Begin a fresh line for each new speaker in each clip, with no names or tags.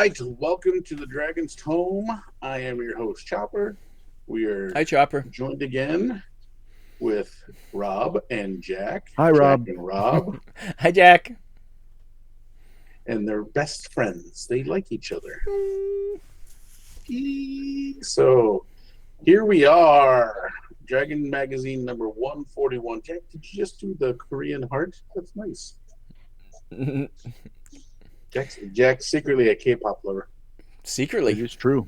right, welcome to the Dragon's Tome. I am your host, Chopper. We are
Hi, Chopper.
joined again with Rob and Jack.
Hi,
Jack
Rob.
and Rob,
Hi, Jack.
and they're best friends. They like each other. So here we are, Dragon Magazine number 141. Jack, did you just do the Korean heart? That's nice. Jack's secretly a K-pop lover.
That
Secretly.
is true.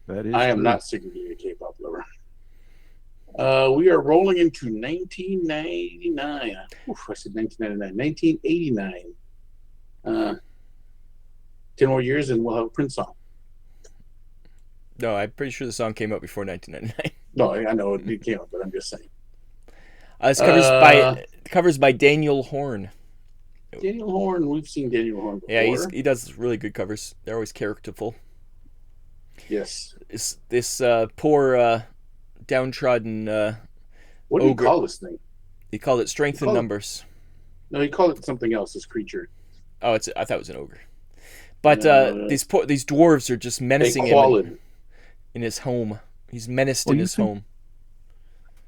That is
I am
true.
not secretly a K-pop lover. We are rolling into 1999. Oof, I said 1999. 1989. 10 more years and we'll have a Prince song.
No, I'm pretty sure the song came out before 1999.
No, I know it came out, but I'm just saying.
It's covers by Daniel Horn.
Daniel Horn, we've seen Daniel Horn before.
Yeah, he does really good covers. They're always characterful.
Yes.
This poor downtrodden
What do you
ogre.
call this thing?
He called it Strength in
Call it-
Numbers.
No, he called it something else, this creature.
Oh, I thought it was an ogre. But
No.
these dwarves are just menacing him
Qualid.
in his home. He's menaced
Oh,
in
you
his
think-
home.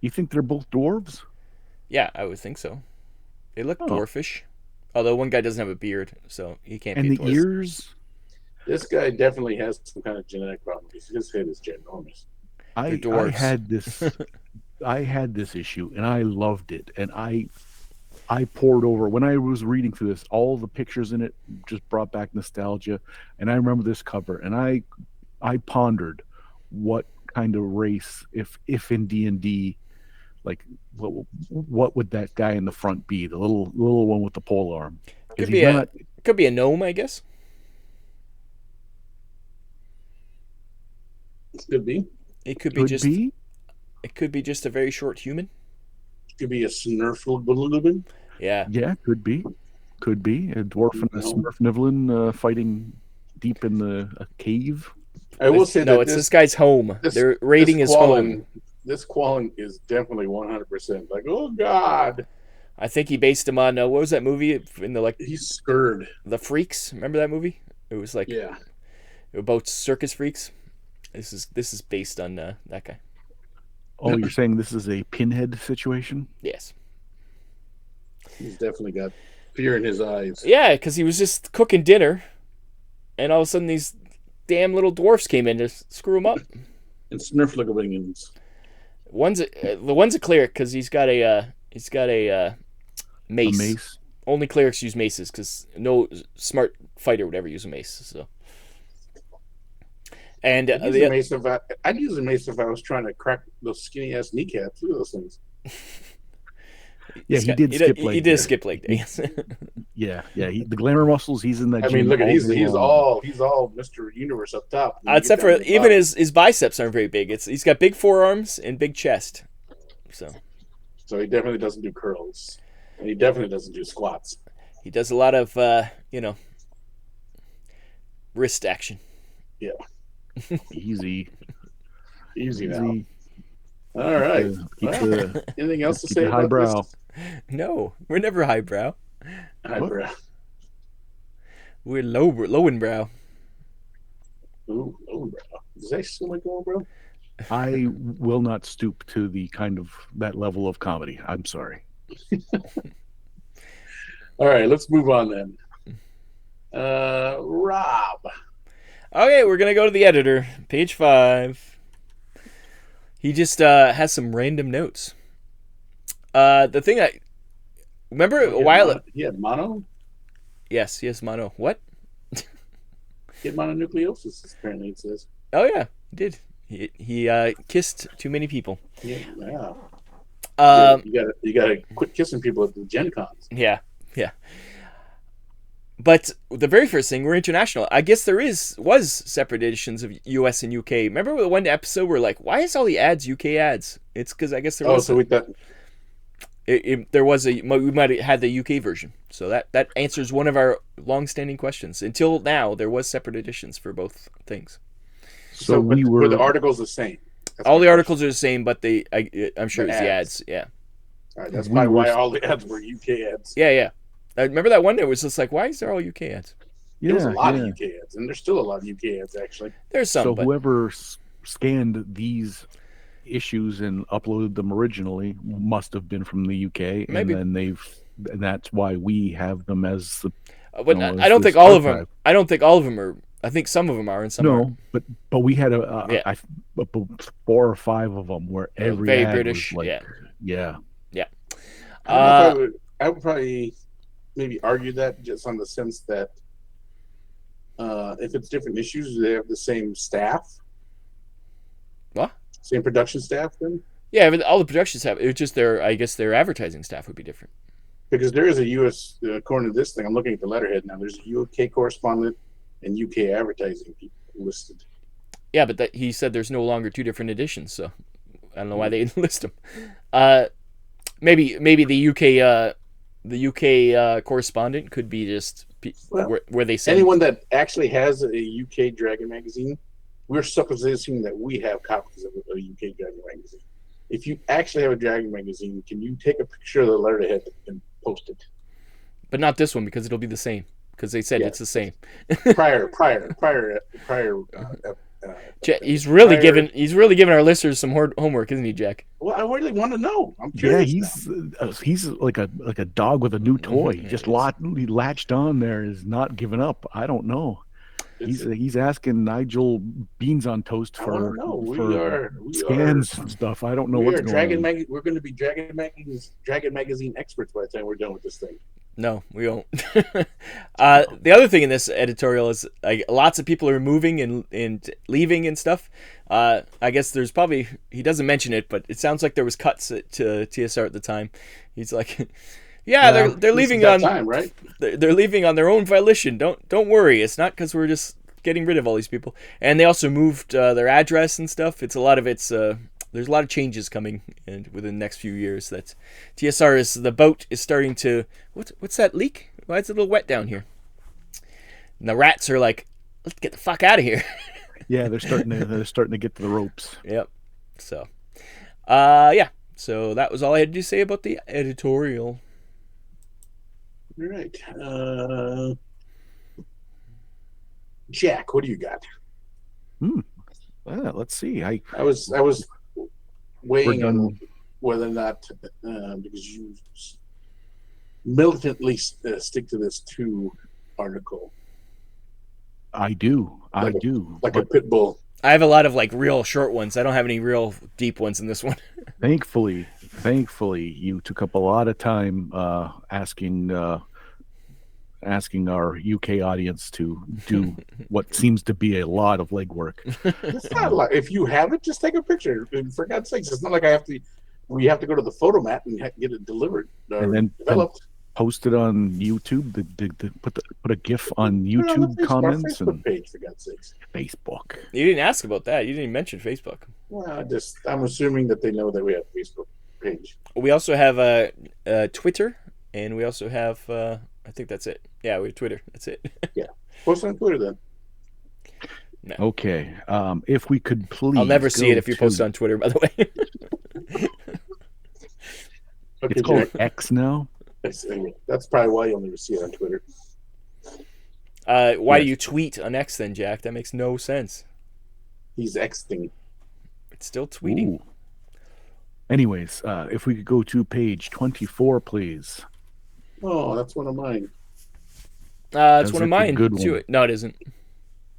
You think they're both dwarves?
Yeah, I would think so. They look
Oh.
dwarfish. Although one guy doesn't have a beard, so he can't
And
be a
the
dwarf.
ears?
This guy definitely has some kind of genetic problem because his head is ginormous.
I
dwarves.
had this. I had this issue, and I loved it. And I poured over when I was reading through this. All the pictures in it just brought back nostalgia, and I remember this cover. And I pondered what kind of race, if in D&D, like what would that guy in the front be? The little one with the pole arm.
Could be a gnome, I guess.
Could be.
It could be
could
just
be.
it could be just a very short human.
Could be a Snurflebulubin.
Yeah.
Yeah, could be. Could be. A dwarf and a
No.
Smurf Nivlin fighting deep in a cave.
I will say
no,
that
it's this guy's home. They're raiding his home.
This Quallen is definitely 100% like, oh God,
I think he based him on what was that movie in
he's scared.
the Freaks? Remember that movie? It was like
Yeah,
about circus freaks. This is based on that guy.
Oh, you're saying this is a pinhead situation?
Yes.
he's definitely got fear in his eyes.
Yeah, because he was just cooking dinner, and all of a sudden these damn little dwarfs came in to screw him up.
And Snurflebulubins.
The one's a cleric because he's got a mace.
A mace?
Only clerics use maces because no smart fighter would ever use a mace. So, and
I'd use a mace if I was trying to crack those skinny ass kneecaps. Look at those things.
Yeah, he did skip leg.
He did skip leg days.
Yeah. The glamour muscles. He's in that.
I mean,
gym
look at
all
he's
day
he's
long.
all Mr. Universe up top.
Except for even his biceps aren't very big. He's got big forearms and big chest. So
he definitely doesn't do curls, and he definitely doesn't do squats.
he does a lot of wrist action.
Yeah,
Easy
easy now. All right.
Keep
Well,
the
anything else to
keep
say
the
about
highbrow.
this?
No, we're never highbrow.
Highbrow.
We're lowenbrow.
Ooh, lowbrow. Is that still like lowbrow?
I will not stoop to that level of comedy. I'm sorry.
All right, let's move on then. Rob.
Okay, we're gonna go to the editor, page 5. He just has some random notes. The thing I remember a while.
He had mono.
Yes, mono. What?
He had mononucleosis. Apparently, it says.
Oh yeah, he did. He kissed too many people.
Yeah.
Um,
You gotta quit kissing people at the Gen Cons.
yeah. But the very first thing, we're international. I guess there was separate editions of US and UK. Remember the one episode where like, why is all the ads UK ads? It's because I guess there was.
we thought.
There was we might have had the UK version, so that answers one of our long-standing questions. Until now, there was separate editions for both things.
So we
were the articles the same?
All the articles are the same, but I'm sure
The
it's the
ads.
ads. Yeah,
All right, that's
We
probably
were-
why all the ads were UK ads.
yeah. I remember that one that was just like, why is there all UK ads?
There was a
Yeah,
lot of
yeah.
UK ads, and there's still a lot of UK ads actually.
There's some,
So
but
whoever scanned these issues and uploaded them originally must have been from the UK, and
maybe.
then and that's why we have them as the
But I
as
don't think
this
all of them.
archive.
I don't think all of them are. I think some of them are and some aren't.
No, but we had
Yeah,
4 or 5 of them where every
very
ad was
British.
like,
Yeah,
yeah,
yeah.
I don't know if
Uh,
I would probably maybe argue that just on the sense that if it's different issues, they have the same staff,
what?
same production staff then?
Yeah, but all the productions have. It's just their. I guess their advertising staff would be different.
Because there is a U.S. According to this thing, I'm looking at the letterhead now. There's a UK correspondent and UK advertising people listed.
Yeah, but he said there's no longer 2 different editions, so I don't know why they didn't list them. Uh, maybe the UK correspondent could be just
Well,
where they send
anyone that actually has a UK Dragon magazine, we're supposing that we have copies of a UK Dragon magazine. If you actually have a Dragon magazine, can you take a picture of the letterhead and post it?
but not this one because it'll be the same because they said it's the same.
prior.
He's really
prior-
giving our listeners some homework, isn't he, Jack?
Well, I really want to know. I'm
yeah.
curious.
He's like a dog with a new toy.
Mhm.
Just he latched on there, is not giving up. I don't know. He's asking Nigel Beans on Toast for scans and stuff. I don't know what's going on.
We're going to be Dragon magazine experts by the time we're done with this thing.
No, we won't. The other thing in this editorial is lots of people are moving and leaving and stuff. I guess there's probably, he doesn't mention it, but it sounds like there was cuts to TSR at the time. He's like, yeah, they're leaving on
time, right?
They're leaving on their own volition. Don't worry. It's not because we're just getting rid of all these people. And they also moved their address and stuff. There's a lot of changes coming within the next few years. That TSR the boat is starting to what's that leak? Why is it a little wet down here? And the rats are like, let's get the fuck out of here.
Yeah, they're starting to get to the ropes.
Yep. So, yeah. So that was all I had to say about the editorial.
All right. Jack, what do you got?
Let's see.
I was weighing on whether or not because you militantly stick to this 2 article.
I do.
Like a pit bull.
I have a lot of real short ones. I don't have any real deep ones in this one.
Thankfully, you took up a lot of time asking our UK audience to do what seems to be a lot of legwork.
It's not like if you have it, just take a picture. And for God's sakes, it's not like we have to go to the photo mat and get it delivered
and then
developed.
Post it on YouTube. Put a GIF on YouTube comments
Facebook
and
page, for God's sakes.
Facebook.
You didn't ask about that. You didn't mention Facebook.
Well, I'm assuming that they know that we have a Facebook page.
We also have a Twitter, and we also have I think that's it. Yeah, we have Twitter. That's it.
Yeah, post on Twitter then.
No.
Okay. If we could please.
I'll never see it if you post on Twitter, by the way.
Okay,
it's called
Jack.
X now.
That's probably why you'll never see it on Twitter.
Why do you tweet on X then, Jack? That makes no sense.
He's Xing.
It's still tweeting.
Ooh. Anyways, if we could go to page 24, please.
Oh, that's one of mine.
It's one of mine.
Good one.
No, it isn't.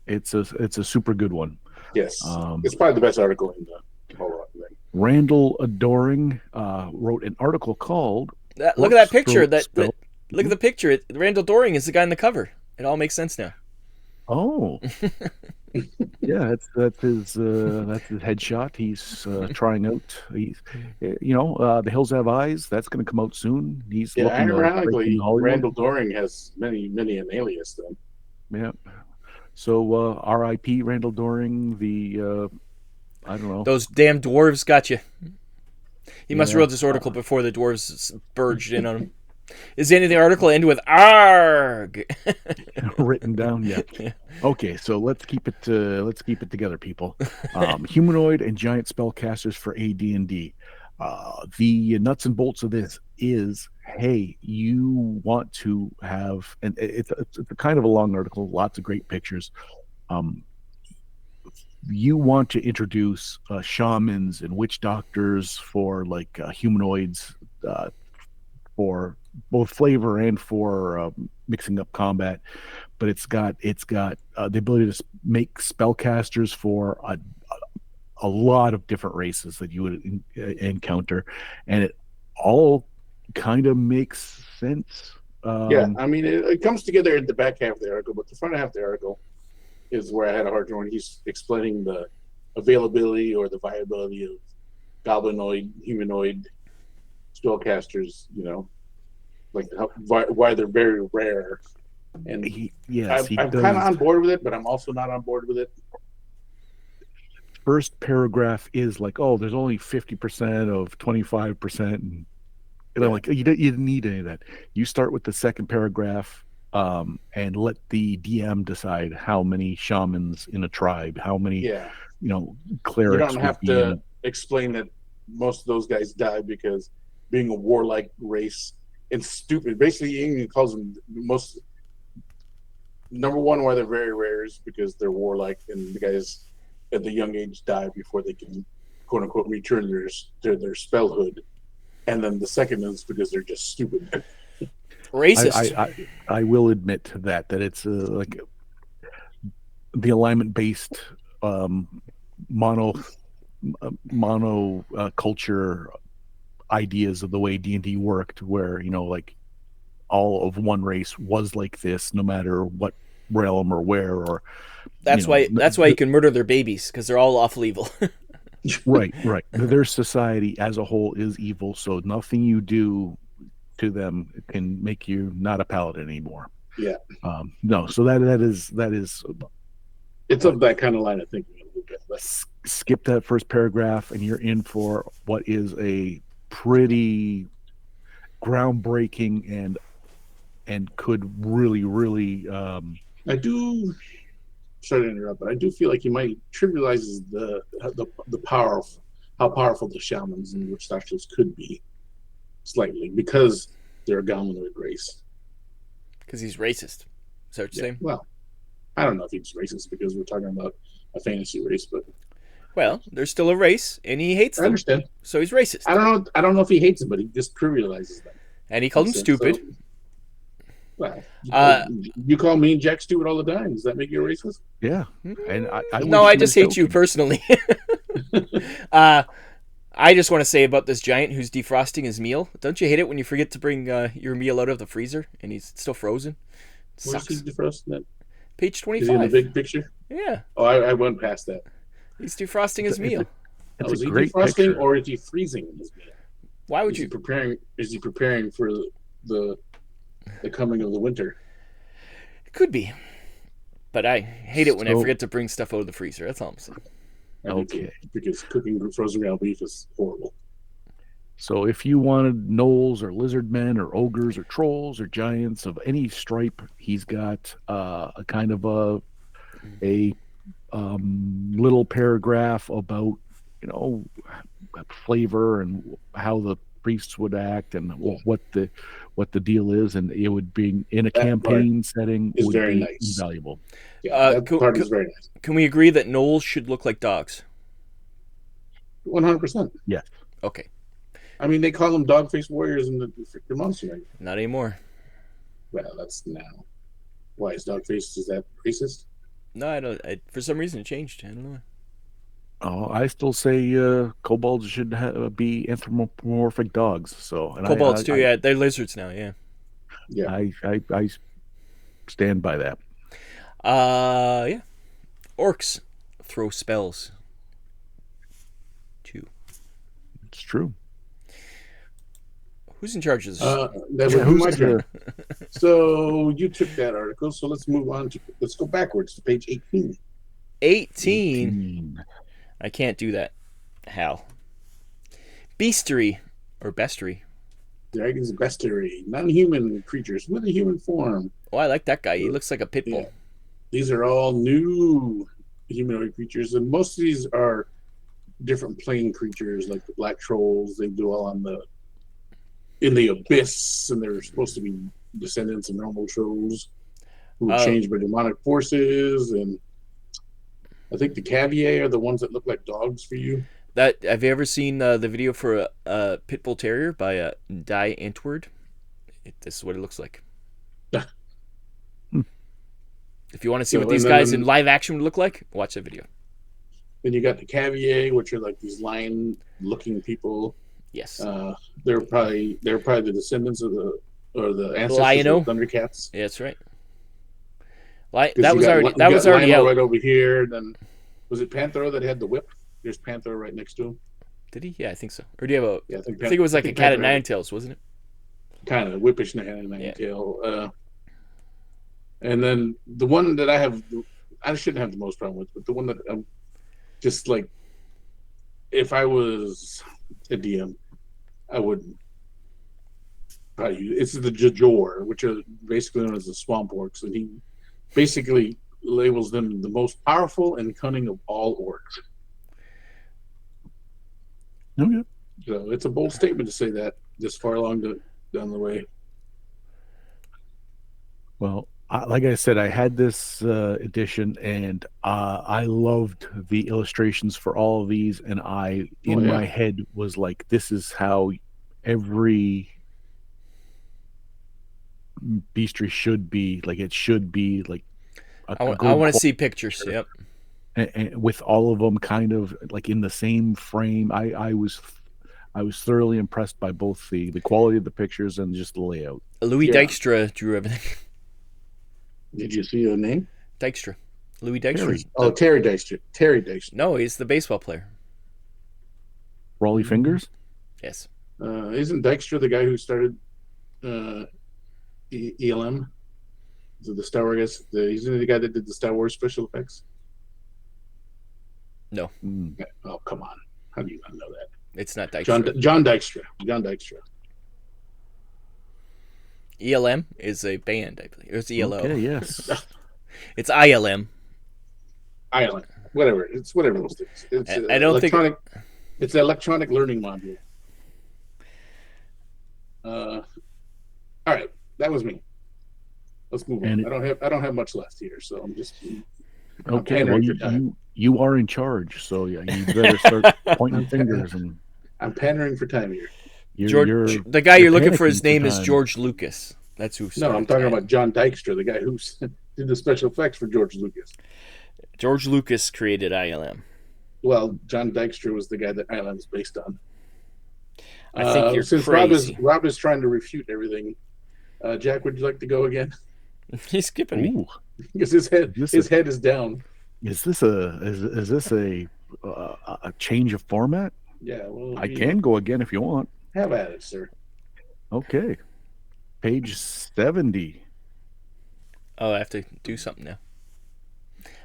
It's a super good one.
Yes, it's probably the best article in the whole thing.
Randall Adoring wrote an article called
Look at that picture. Look at the picture. Randall Doring is the guy in the cover. It all makes sense now.
Oh, yeah, that's his headshot. He's trying out. He's The Hills Have Eyes. That's going to come out soon. He's looking
ironically, Randall Doring has many an alias then.
Yeah. So R.I.P. Randall Doring. I don't know.
Those damn dwarves got you. He must have wrote this article before the dwarves burged in on him. Is the end of the article end with "arg"?
Written down yet? Yeah. Okay, so let's keep it together, people. Humanoid and giant spellcasters for AD&D. The nuts and bolts of this is hey, you want to have, and it's a kind of a long article, lots of great pictures. Um, you want to introduce shamans and witch doctors for like humanoids uh, for both flavor and for mixing up combat, but it's got the ability to make spellcasters for a lot of different races that you would encounter, and it all kind of makes sense.
Yeah,
Um,
I mean, it comes together in the back half of the article, but the front half of the article is where I had a hard time when he's explaining the availability or the viability of goblinoid, humanoid spellcasters. Like why they're very rare. And
yes, he
I'm kind of
does.
on board with it, but I'm also not on board with it.
First paragraph is like, oh, there's only 50% of 25%, and I'm
Yeah,
like, oh, you didn't need any of that. You start with the second paragraph, and let the DM decide how many shamans in a tribe, how many,
yeah.
you know,
You don't
clerics would
have
be in
to
it.
explain that most of those guys die because being a warlike race and stupid. Basically, England calls them most number one why they're very rare is because they're warlike and the guys at the young age die before they can quote unquote return their spellhood. And then the second is because they're just stupid.
I,
Racist.
I, I, I will admit to that it's like the alignment based um, mono culture ideas of the way D&D worked, where like all of one race was like this, no matter what realm or where, or you
That's
know,
why. That's why you can murder their babies because they're all awful evil.
right. Their society as a whole is evil, so nothing you do to them can make you not a paladin anymore.
Yeah,
No, so that is
it's
uh,
of that kind of line of thinking a little bit. But
skip that first paragraph, and you're in for what is a pretty groundbreaking and could really
I do. Sorry to interrupt, but I do feel like he might trivializes the power of how powerful the shamans and witch doctors could be slightly because they're a goblinoid race.
Because he's racist. Is that what you're
Yeah.
saying?
Well, I don't know if he's racist because we're talking about a fantasy race, but
Well, they're still a race, and he hates
I
them,
understand.
so he's racist.
I don't know. I don't know if he hates it, but he just trivializes them
And he
in
called
a
him
sense. So,
stupid.
well,
Uh,
you call me and Jack stupid all the time. Does that make you a racist?
yeah. And I
no,
wasn't
I
even
just hate you
joking.
personally. uh, I just want to say about this giant who's defrosting his meal. Don't you hate it when you forget to bring your meal out of the freezer and he's still frozen? It
Where's he
sucks.
defrosting that?
Page
Is he in the
25.
big picture?
Yeah,
Oh, I went past that.
he's defrosting
It's
his
a, it's a
meal.
it's
Oh,
a
is he
great
defrosting
picture.
or is he freezing his meal?
Why would
Is he
you?
preparing? Is he preparing for the the coming of the winter?
It could be. But I hate it when I
So
forget to bring stuff out of the freezer. That's all I'm saying.
I do too,
okay.
because cooking frozen ground beef is horrible.
So if you wanted gnolls or lizard men or ogres or trolls or giants of any stripe, he's got a kind of a little paragraph about you know flavor and how the priests would act and
Yeah,
what the deal is, and it would be in a
that part
campaign setting
is
would
very
be
nice.
invaluable.
Yeah, that
Can,
part is very nice.
can we agree that gnolls should look like dogs?
100%.
Yes.
Okay,
I mean, they call them dog face warriors in the freaking monster manual.
not anymore.
Well, that's now. Why is dog face? Is that racist?
No, I don't. For some reason, it changed. I don't know.
Oh, I still say kobolds should be anthropomorphic dogs. So, and
Kobolds too. Yeah, they're lizards now. Yeah.
Yeah.
I stand by that.
Yeah. Orcs throw spells too.
It's true.
Who's in charge of this?
That
Yeah,
would be
who's
my turn.
the
So you took that article. So let's move on to. Let's go backwards to page 18.
18.
18?
I can't do that. How? Beastery or bestiary.
Dragon's bestiary, non-human creatures with a human form.
Oh, I like that guy. He looks like a pit bull.
Yeah. These are all new humanoid creatures, and most of these are different plane creatures, like the black trolls. They dwell on the in the abyss, and they're supposed to be descendants of normal trolls who were
Uh,
changed by demonic forces. And I think the Cavier are the ones that look like dogs for you.
that have you ever seen the video for a pit bull terrier by Die Antwoord? This is what it looks like. If you want to see what
So, and
these guys in live action would look like, watch the video.
then you got the Cavier, which are like these lion-looking people.
Yes.
They're probably the descendants of the ancestors
Lion-O?
of the Thundercats.
Yeah, that's right.
Because
That
you
was
got
already
Lionel
out.
right over here. And then was it Panthro that had the whip? There's Panthro right next to him.
Did he? Yeah, I think so. Or do you have a?
Yeah,
I think it was like a cat of
Panther
nine tails, wasn't it?
kind of whippish nine
Yeah.
tail. And then the one that I shouldn't have the most problem with, but the one that I'm just like, if I was a DM, I would probably use it's the Jajor, which are basically known as the swamp orcs, and he basically labels them the most powerful and cunning of all orcs.
Okay.
So it's a bold statement to say that this far along down the way.
Well, like I said, I had this edition, and I loved the illustrations for all of these. And in my head, was like, this is how every bestiary should be. Like, it should be like
I want to see pictures. Yep.
And with all of them kind of like in the same frame. I was thoroughly impressed by both the quality of the pictures and just the layout.
Louis Dykstra drew everything.
Did you see the name?
Dykstra. Louis Dykstra.
Terry Dykstra. Terry Dykstra.
No, he's the baseball player.
Rolly Fingers?
Yes.
Isn't Dykstra the guy who started ELM? So the Star Wars guy, isn't he the guy that did the Star Wars special effects?
No.
Oh, come on. How do you not know that?
It's not Dykstra.
John Dykstra. John Dykstra.
ELM is a band, I believe. It's ELO.
Okay, yes.
It's ILM.
ILM. Whatever. It's whatever those things. It's
I don't think
it's an electronic learning module. All right, that was me. Let's move on. I don't have much left here, so I'm just
okay. Well, you are in charge, so yeah, you better start pointing fingers. And
I'm pandering for time here.
The guy you're looking for, his name is George Lucas. That's who.
No, I'm talking about John Dykstra, the guy who did the special effects for George Lucas.
George Lucas created ILM.
Well, John Dykstra was the guy that ILM is based on.
I think you're
since
crazy.
Rob is trying to refute everything. Jack, would you like to go again?
He's skipping me
because his head is down.
Is this a change of format?
Yeah, well,
I can go again if you want.
Have at it, sir.
Okay, page 70.
Oh, I have to do something now.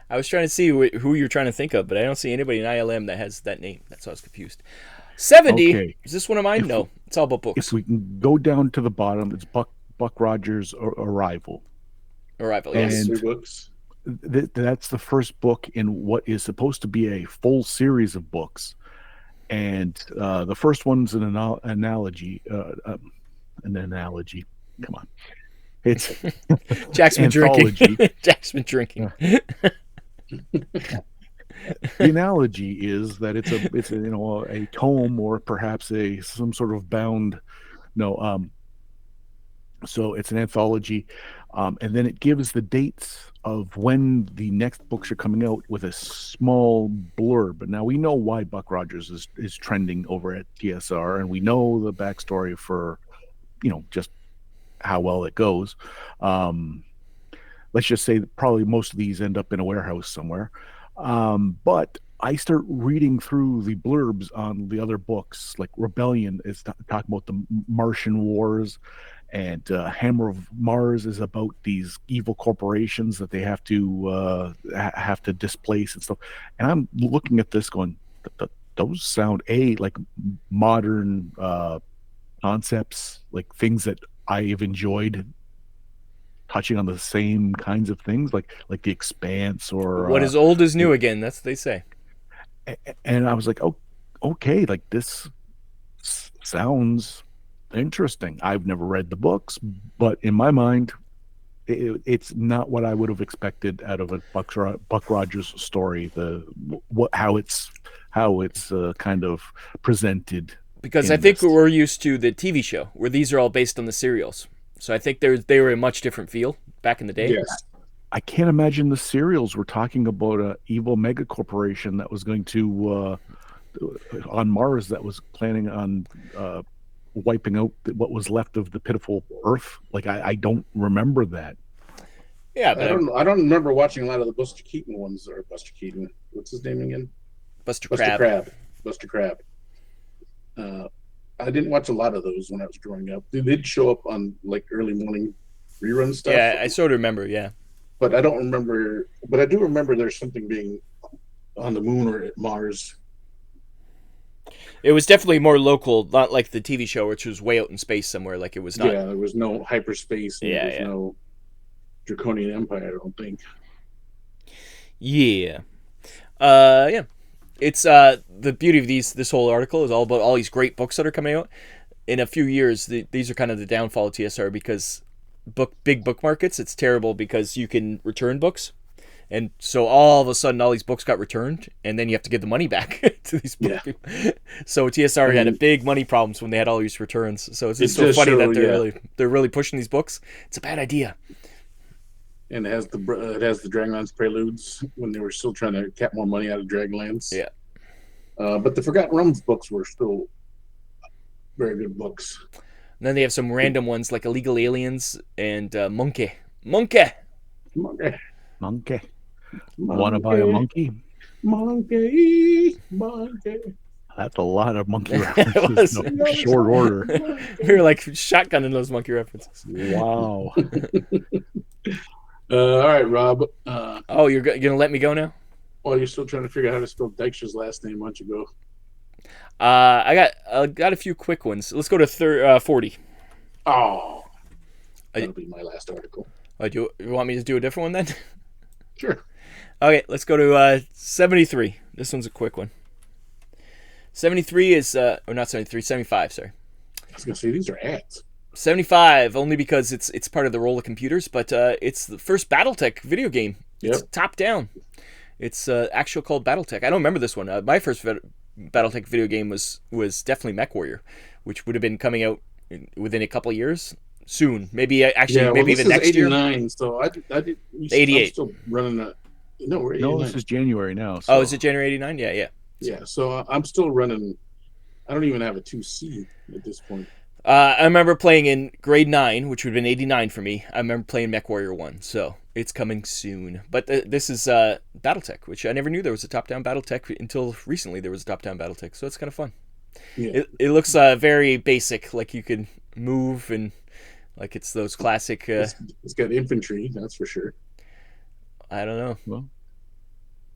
I was trying to see who you're trying to think of, but I don't see anybody in ILM that has that name. That's why I was confused. 70. Okay. Is this one of mine? No, it's all about books.
If we can go down to the bottom, it's Buck Rogers' Arrival.
Arrival, yes.
And books.
That's the first book in what is supposed to be a full series of books. And the first one's an analogy. An analogy. Come on. It's
Jack's been drinking. Jack's been drinking.
The analogy is that it's a tome or perhaps some sort of bound. So it's an anthology, and then it gives the dates of when the next books are coming out with a small blurb. But now we know why Buck Rogers is trending over at TSR, and we know the backstory for, just how well it goes. Let's just say that probably most of these end up in a warehouse somewhere. But I start reading through the blurbs on the other books, like Rebellion is talking about the Martian wars, and Hammer of Mars is about these evil corporations that they have to displace and stuff. And I'm looking at this going, those sound like modern concepts, like things that I've enjoyed touching on the same kinds of things, like The Expanse or
what is old is new again. That's what they say.
And I was like, oh, okay, like this sounds Interesting. I've never read the books, but in my mind, it's not what I would have expected out of a Buck Rogers story. How it's kind of presented.
Because I think we're used to the TV show, where these are all based on the serials. So I think they were a much different feel back in the day.
Yes.
I can't imagine the serials were talking about a evil mega corporation that was going to on Mars that was planning on wiping out what was left of the pitiful Earth. Like I don't remember that.
Yeah, but
I don't remember watching a lot of the Buster Keaton ones, or Buster Keaton. What's his name again?
Buster Crabbe.
Buster Crabbe. I didn't watch a lot of those when I was growing up. They did show up on like early morning rerun stuff.
Yeah, I sort of remember. Yeah,
but I don't remember. But I do remember there's something being on the moon or at Mars.
It was definitely more local, not like the TV show, which was way out in space somewhere. Like it was not.
Yeah, there was no hyperspace. And
Yeah,
there was no Draconian Empire, I don't think.
Yeah. Yeah. It's the beauty of this whole article is all about all these great books that are coming out. In a few years, these are kind of the downfall of TSR because big book markets, it's terrible because you can return books. And so all of a sudden, all these books got returned, and then you have to give the money back to these book people. So TSR had a big money problems when they had all these returns. So it's just so funny that they're really pushing these books. It's a bad idea.
And it has the Dragonlance Preludes when they were still trying to cap more money out of Dragonlance.
Yeah.
But the Forgotten Realms books were still very good books.
And then they have some random ones like Illegal Aliens and Monkey.
Want to buy a monkey?
Monkey.
That's a lot of monkey references in short order.
We were like shotgunning those monkey references.
Wow.
All right, Rob.
You're gonna let me go now?
Well, you're still trying to figure out how to spell Dykstra's last name. Why don't you go?
I got a few quick ones. Let's go to 40.
Oh, that'll be my last article.
Do you want me to do a different one then?
Sure.
Okay, let's go to 73. This one's a quick one. 73 is or not 73, 75. Sorry.
I was gonna say these are ads.
75 only because it's part of the roll of computers, but it's the first BattleTech video game.
Yep.
It's top down. It's actual called BattleTech. I don't remember this one. My first BattleTech video game was definitely MechWarrior, which would have been coming out within a couple of years. Soon, maybe even next year.
89, so I did
88.
I'm still running a. No, we're 89.
No, this is January now. So.
Oh, is it January 89? Yeah.
Yeah, so I'm still running. I don't even have a 2C at this point.
I remember playing in grade 9, which would have been 89 for me. I remember playing MechWarrior 1, so it's coming soon. But this is BattleTech, which I never knew there was a top-down BattleTech until recently. There was a top-down BattleTech, so it's kind of fun.
Yeah.
It looks very basic, like you can move and like it's those classic.
It's got infantry, that's for sure.
I don't know.
Well,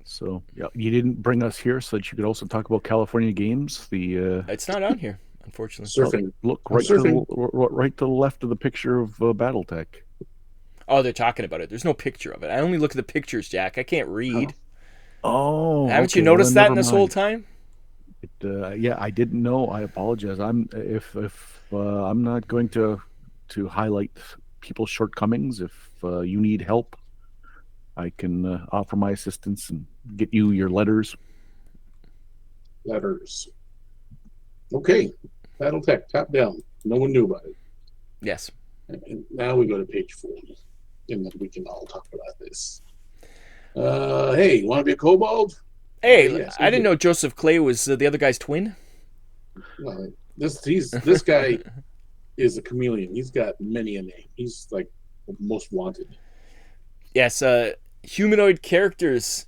so yeah, you didn't bring us here so that you could also talk about California Games.
It's not on here, unfortunately.
Surfing.
Look right to the left of the picture of BattleTech.
Oh, they're talking about it. There's no picture of it. I only look at the pictures, Jack. I can't read.
Oh,
haven't you noticed that in this whole time?
Yeah, I didn't know. I apologize. I'm not going to highlight people's shortcomings. If you need help, I can offer my assistance and get you your letters.
Okay, BattleTech, top down. No one knew about it.
Yes.
And now we go to page 40, and then we can all talk about this. Hey, want to be a kobold?
Hey,
Yes,
I didn't know Joseph Clay was the other guy's twin.
Well, this guy is a chameleon. He's got many a name. He's like most wanted.
Yes, humanoid characters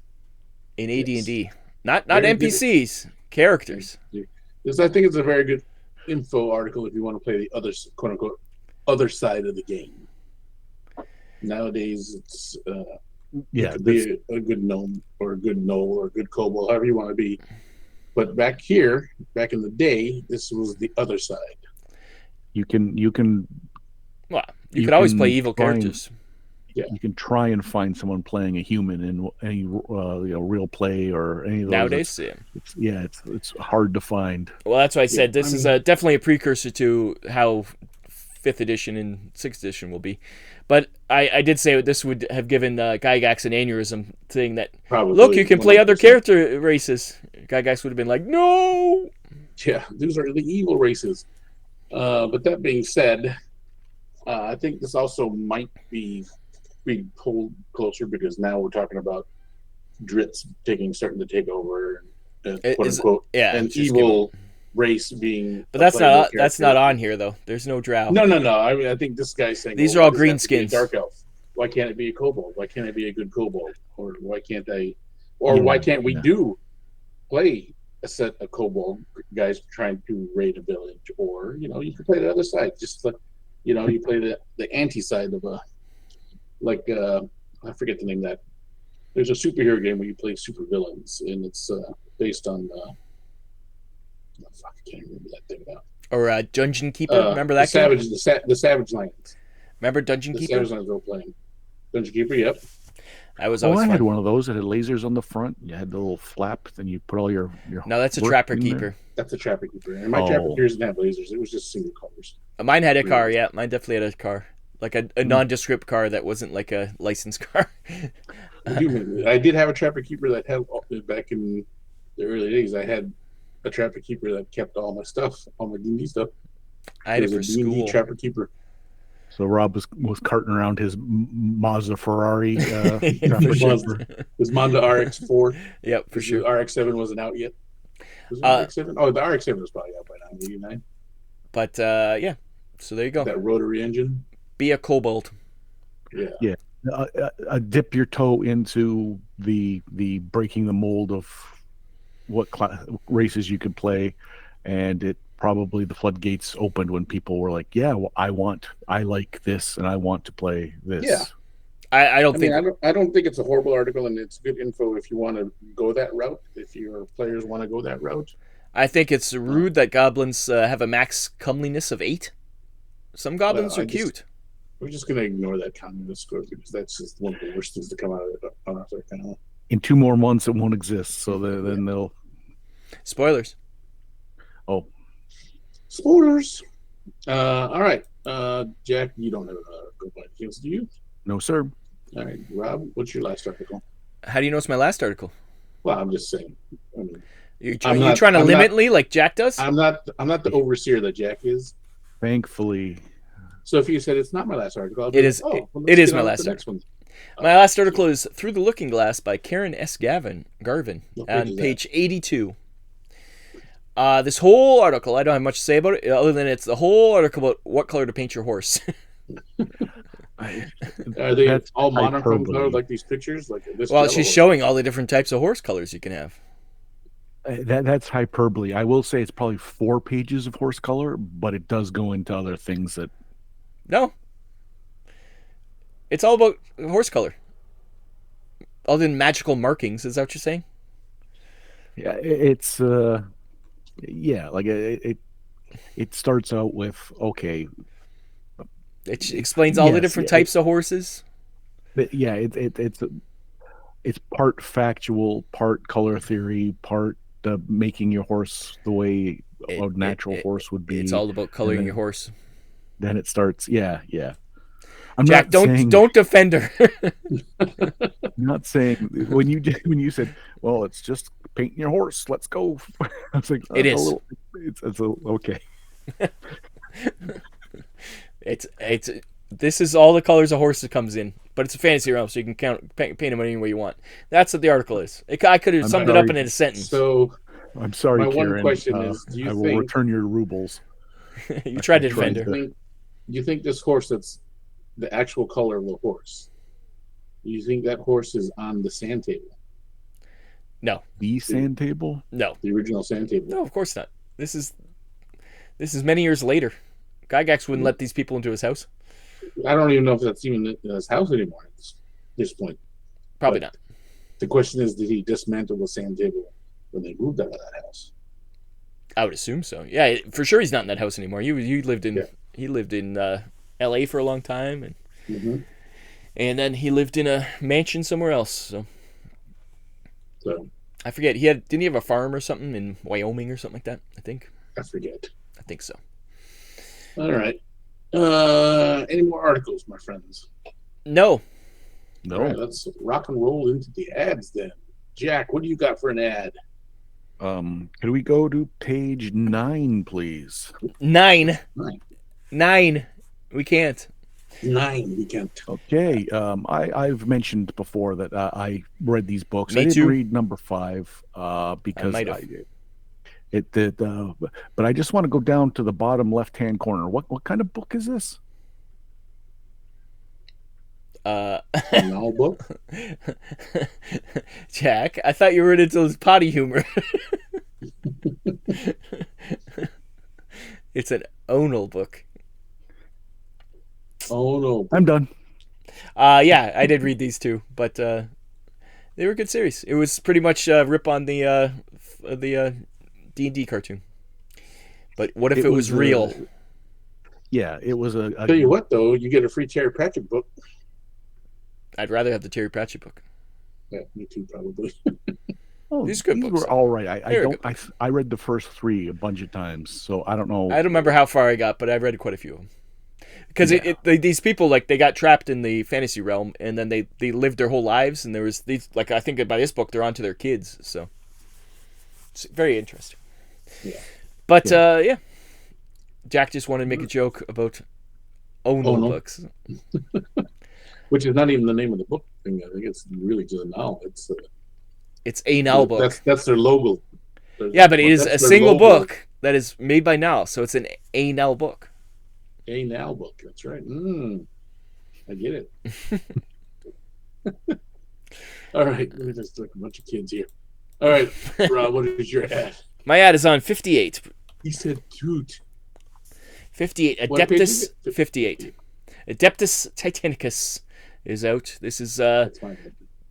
in AD&D, not NPCs, characters.
I think it's a very good info article if you want to play the other quote unquote other side of the game. Nowadays, it's you could be a good gnome or a good gnoll or a good kobold, however you want to be. But back in the day, this was the other side.
You can.
Well, you could always play evil characters.
Yeah.
You can try and find someone playing a human in any real play or any of those.
Nowadays, yeah.
It's hard to find.
Well, that's why I said
Yeah,
this is definitely a precursor to how 5th edition and 6th edition will be. But I did say this would have given Gygax an aneurysm, saying that,
probably.
look, you can play other
100%.
character races. Gygax would have been like, no!
Yeah, these are the evil races. But that being said, I think this also might be being pulled closer because now we're talking about Dritz starting to take over, quote unquote,
yeah,
an
it's just
evil race being.
But that's not on here, though. There's no drow.
No. I mean, I think this guy's saying
these
well,
are all
why does it
green
have to be a
skins.
dark elf. Why can't it be a kobold? Why can't it be a good kobold? Or why can't they? Or why can't we do play a set of kobold guys trying to raid a village? Or you can play the other side. Just like you play the anti side of a I forget the name of that. There's a superhero game where you play super villains, and it's based on. I can't remember that thing now.
Or Dungeon Keeper. Remember that game?
The Savage Lions.
Remember Dungeon
The
Keeper?
Savage Lions were playing. Dungeon Keeper, yep.
That was always
I
fun.
had one of those that had lasers on the front. You had the little flap, then you put all your
No, that's a
work
Trapper
in
Keeper.
there.
That's a Trapper Keeper. And my Trapper Keeper didn't have lasers. It was just single colors.
Mine had a car, yeah. Mine definitely had a car. Like a nondescript car that wasn't like a licensed car.
I did have a Trapper Keeper that had, back in the early days, I had a Trapper Keeper that kept all my stuff, all my D&D stuff.
I had it for
a D&D
school.
Trapper Keeper.
So Rob was carting around his Mazda Ferrari.
His Mazda RX-4.
Yep, for sure.
The RX-7 wasn't out yet. Was it RX-7? Oh, the RX-7 was probably out by now, 89.
But yeah, so there you go.
That rotary engine.
Be a kobold.
Yeah.
Dip your toe into the breaking the mold of what races you could play, and it probably the floodgates opened when people were like, "Yeah, well, I like this, and I want to play this."
Yeah.
I don't think
it's a horrible article, and it's good info if you want to go that route. If your players want to go that route,
I think it's rude that goblins have a max comeliness of 8. Some goblins are cute.
We're just going to ignore that communist score because that's just one of the worst things to come out of our channel.
In 2 more months, it won't exist. So then they'll.
Spoilers.
Oh.
Spoilers. All right. Jack, you don't have a go by chance, do you?
No, sir.
All right. Rob, what's your last article?
How do you know it's my last article?
Well, I'm just saying. I mean,
you're trying to limit me like Jack does?
I'm not the overseer that Jack is.
Thankfully.
So if you said it's not my last article,
it is my last article. My last article is Through the Looking Glass by Karen S. Garvin on page 82. This whole article, I don't have much to say about it, other than it's the whole article about what color to paint your horse.
Are they all monochrome color like these pictures?
Well, she's showing all the different types of horse colors you can have.
That's hyperbole. I will say it's probably 4 pages of horse color, but it does go into other things that...
No. It's all about horse color. Other than magical markings, is that what you're saying?
Yeah, it's... yeah, like it starts out with, okay...
It explains all the different types of horses?
Yeah, it's part factual, part color theory, part making your horse the way a natural horse would be.
It's all about coloring your horse.
Then it starts, yeah.
Jack, don't defend her.
I'm not saying when you said, well, it's just painting your horse. Let's go. I was like,
it is.
It's okay.
This is all the colors a horse that comes in, but it's a fantasy realm, so you can paint them any way you want. That's what the article is. I could have summed it up in a sentence.
So
I'm sorry,
my
Karen.
one question is: do you
I will
think
return your rubles?
You tried to defend her.
Do you think this horse that's the actual color of the horse? Do you think that horse is on the sand table?
No.
The sand table?
No.
The original sand table?
No, of course not. This is many years later. Gygax wouldn't let these people into his house.
I don't even know if that's even in his house anymore at this point.
Probably not.
The question is, did he dismantle the sand table when they moved out of that house?
I would assume so. Yeah, for sure he's not in that house anymore. He lived in L.A. for a long time, and and then he lived in a mansion somewhere else.
So
I forget. Didn't he have a farm or something in Wyoming or something like that?
I forget.
I think so.
All right. Any more articles, my friends?
No.
All right, let's rock and roll into the ads then. Jack, what do you got for an ad?
Can we go to page 9, please?
9. 9. We can't.
9. We can't.
Okay. I've mentioned before that I read these books.
Me
I didn't
too.
read number 5 because
might have.
it did. But I just want to go down to the bottom left-hand corner. What kind of book is this?
Novel book.
Jack, I thought you were into his potty humor. It's an Onal book.
Oh no,
I'm done.
Yeah, I did read these too, but they were a good series. It was pretty much rip on the D&D cartoon. But what if it was real?
Yeah, it was a
Tell you what, though, you get a free Terry Pratchett book.
I'd rather have the Terry Pratchett book.
Yeah, me too, probably.
These good books,
were all right.
Good.
I read the first 3 a bunch of times, so I don't know.
I don't remember how far I got, but I read quite a few of them. Because these people, like, they got trapped in the fantasy realm, and then they lived their whole lives, and there was these, like, I think by this book they're on to their kids, so it's very interesting.
Yeah.
But yeah, Jack just wanted to make a joke about Onal books,
which is not even the name of the book thing. I think it's really just a novel.
It's a Nal book.
That's their logo.
Yeah, but it is a single book that is made by Nal, so it's an A Nal book.
A Nal book. That's right. I get it. All right, let me just like a bunch of kids here. All right, Rob, what is your ad?
My ad is on 58.
He said toot.
58. Adeptus 58. Adeptus Titanicus is out. This is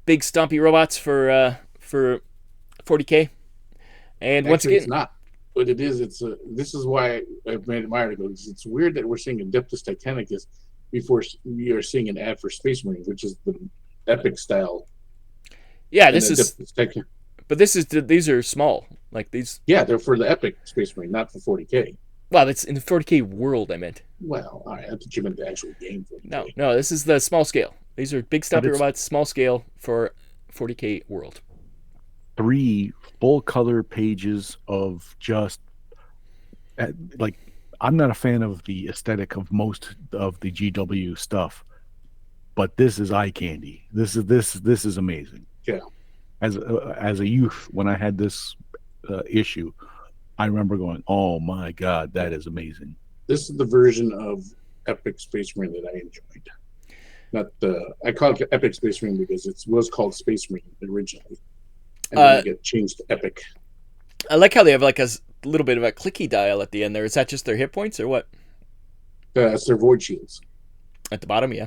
big stompy robots for 40K. And
actually,
once again,
it's not. But it is. This is why I've made it my article. It's weird that we're seeing Adeptus Titanicus before we are seeing an ad for Space Marine, which is the epic style.
Yeah, this is. But these are small, like these.
Yeah, they're for the epic Space Marine, not for 40K.
Well, that's in the 40K world. I meant.
Well, all right. I thought you meant the actual game. 40K.
No. This is the small scale. These are big stompy robots, small scale for 40K world.
3 full color pages of just like, I'm not a fan of the aesthetic of most of the GW stuff, but this is eye candy. This is amazing.
Yeah.
As a youth, when I had this issue, I remember going, "Oh my God, that is amazing."
This is the version of Epic Space Marine that I enjoyed. I call it Epic Space Marine because it was called Space Marine originally, and then it got changed to Epic.
I like how they have like a little bit of a clicky dial at the end there. Is that just their hit points or what?
It's their void shields
at the bottom. Yeah.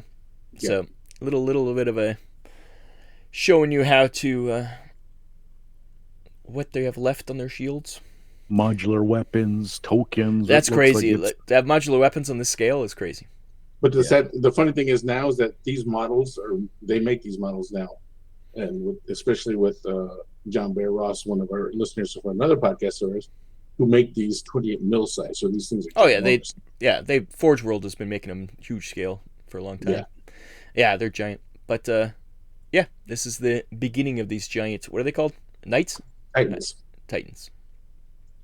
So little bit of a showing you how to what they have left on their shields.
Modular weapons, tokens.
That's crazy. To have modular weapons on this scale is crazy.
But the funny thing is now is that these models they make these models now, and especially with John Bear Ross, one of our listeners from another podcast of ours, who make these 28 mil size. So these things are
they Forge World has been making them huge scale for a long time. Yeah, they're giant. But yeah, this is the beginning of these giants. What are they called? Knights? Titans.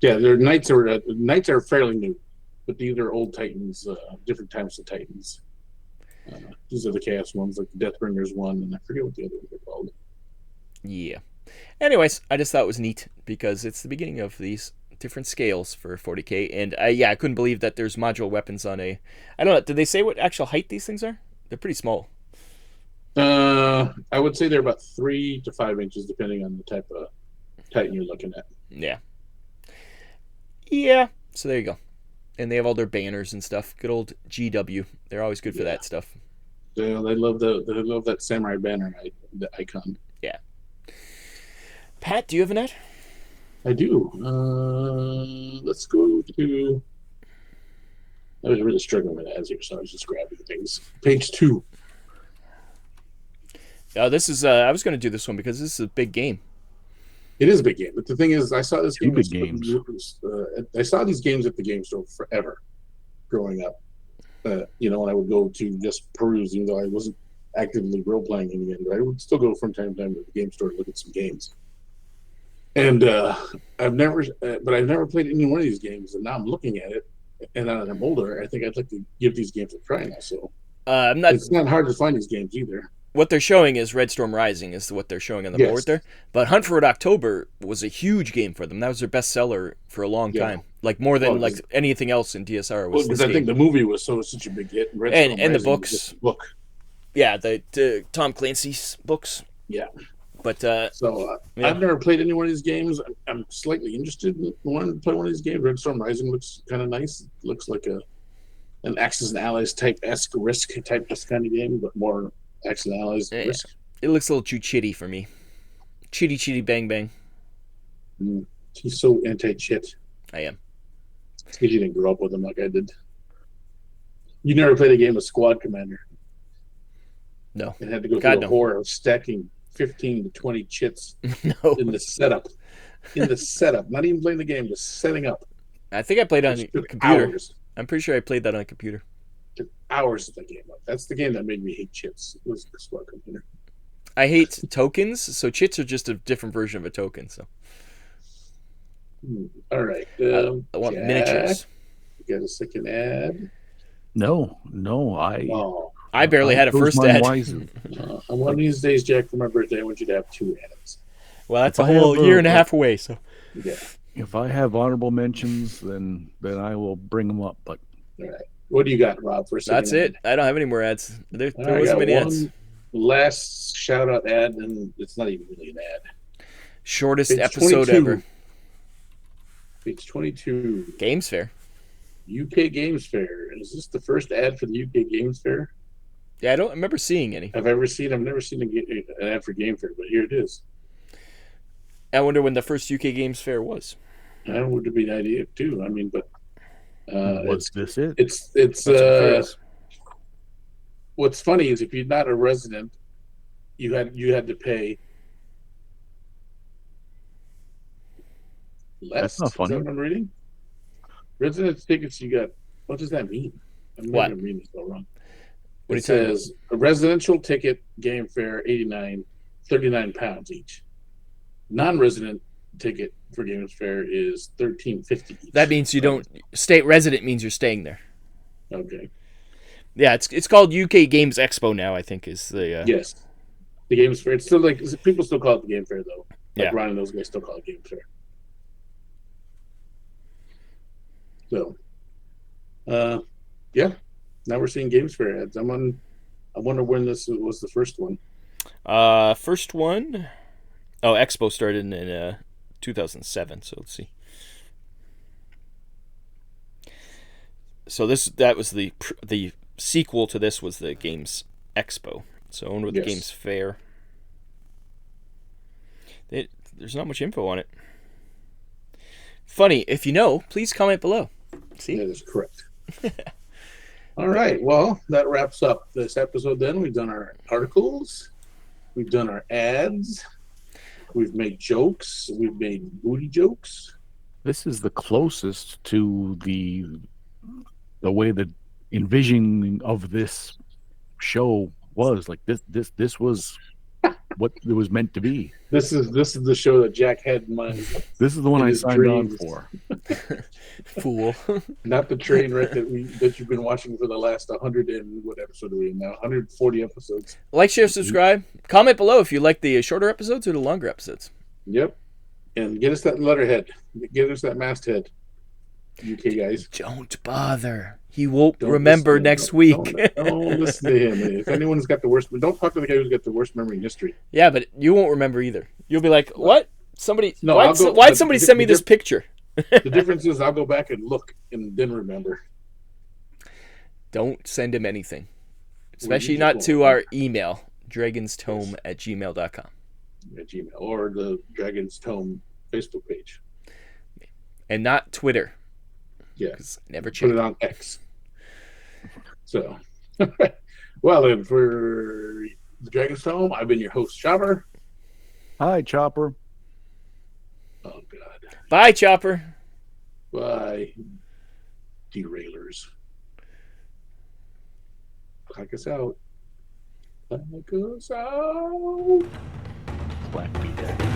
Yeah,
their knights are fairly new, but these are old Titans, different types of Titans. These are the Chaos ones, like the Deathbringers one, and I forget what the other ones are called.
Yeah. Anyways, I just thought it was neat because it's the beginning of these different scales for 40K, and I couldn't believe that there's modular weapons on I don't know, did they say what actual height these things are? They're pretty small.
I would say they're about 3 to 5 inches, depending on the type of Titan you're looking at.
Yeah. So there you go. And they have all their banners and stuff. Good old GW. They're always good for that stuff.
They love that samurai banner, the icon.
Yeah. Pat, do you have an ad?
I do. Let's go to. I was really struggling with ads here, so I was just grabbing things. Page 2.
This is. I was going to do this one because this is a big game.
It is a big game, but the thing is, I saw this
Two
game.
big games.
I saw these games at the game store forever, growing up. When I would go to just peruse, even though I wasn't actively role playing in the end, but I would still go from time to time to the game store to look at some games. And I've never played any one of these games, and now I'm looking at it, and now that I'm older, I think I'd like to give these games a try now. So
I'm not.
It's not hard to find these games either.
What they're showing is Red Storm Rising is what they're showing on the board there. But Hunt for Red October was a huge game for them. That was their best seller for a long time. Like more than anything else in DSR was
because I think the movie was such a big hit.
And the books. Yeah, the Tom Clancy's books.
Yeah.
But
I've never played any one of these games. I'm slightly interested in wanting to play one of these games. Red Storm Rising looks kind of nice. It looks like an Axis and Allies type-esque Risk type kind of game, but more Axis and Allies Risk.
It looks a little too chitty for me. Chitty bang bang.
He's so anti-chit.
I am.
It's because you didn't grow up with him like I did. You never played a game of Squad Commander.
No.
And had to go through the horror of stacking 15 to 20 chits in the setup. Not even playing the game, just setting up.
I think I played on a computer. Hours. I'm pretty sure I played that on a computer.
Took hours of that game up. That's the game that made me hate chits. It was Squad Commander.
I hate tokens, so chits are just a different version of a token. So.
All right.
I want miniatures.
You got a second ad?
No.
I barely had a first ad.
One of these days, Jack, for my birthday, I want you to have 2 ads.
Well, that's a whole year and a half away. So,
yeah.
If I have honorable mentions, then I will bring them up. But
all right, what do you got, Rob? For a second
that's it. I don't have any more ads. There wasn't many ads.
Last shout out ad, and it's not even really an ad.
Shortest episode 22. Ever.
Page 22.
Games Fair.
UK Games Fair. Is this the first ad for the UK Games Fair?
Yeah, I don't remember seeing any.
I've never seen an ad for Game Fair, but here it is.
I wonder when the first UK Games Fair was.
That would be an idea too. I mean, but
was this it?
It's what's funny is if you're not a resident, you had to pay less.
That's not funny.
Is that what I'm reading? Resident tickets, you got. What does that mean? I'm not reading this all wrong. It says a residential ticket game fare 39 pounds each. Non-resident ticket for Games Fair is $13.50 each.
That means you don't stay resident. Means you're staying there.
Okay.
Yeah, it's called UK Games Expo now. I think is the
yes, the Games Fair. It's still like people still call it the Game Fair though. Like Ron and those guys still call it Games Fair. So, yeah. Now we're seeing Games Fair ads. I wonder when this was the first one.
First one. Oh, Expo started in 2007. So let's see. So that was the sequel to this was the Games Expo. So owned with the Games Fair. There's not much info on it. Funny, if you know, please comment below. See?
That is correct. All right. Well, that wraps up this episode then. We've done our articles. We've done our ads. We've made jokes. We've made booty jokes.
This is the closest to the way the envisioning of this show was. Like this was what it was meant to be.
This is the show that Jack had in mind.
This is the one I signed on for.
Fool.
Not the train wreck that you've been watching for the last 100 and what episode are we in now? 140 episodes.
Like, share, subscribe. Comment below if you like the shorter episodes or the longer episodes.
Yep. And get us that letterhead. Get us that masthead. UK guys.
Don't bother. He won't remember next week.
Don't listen to him. If anyone's got the worst, don't talk to the guy who's got the worst memory in history.
Yeah, but you won't remember either. You'll be like, what? Why'd somebody send me this picture?
The difference is I'll go back and look and then remember.
Don't send him anything. Especially not to our email, dragonstome@gmail.com.
At Gmail or the Dragon's Tome Facebook page.
And not Twitter.
Yeah.
Never check.
Put it on X. So, well, then for the Dragon's Tome. I've been your host, Chopper.
Hi, Chopper.
Oh, God.
Bye, Chopper.
Bye, derailers. Clock us out. Clock us out.
Black Daddy.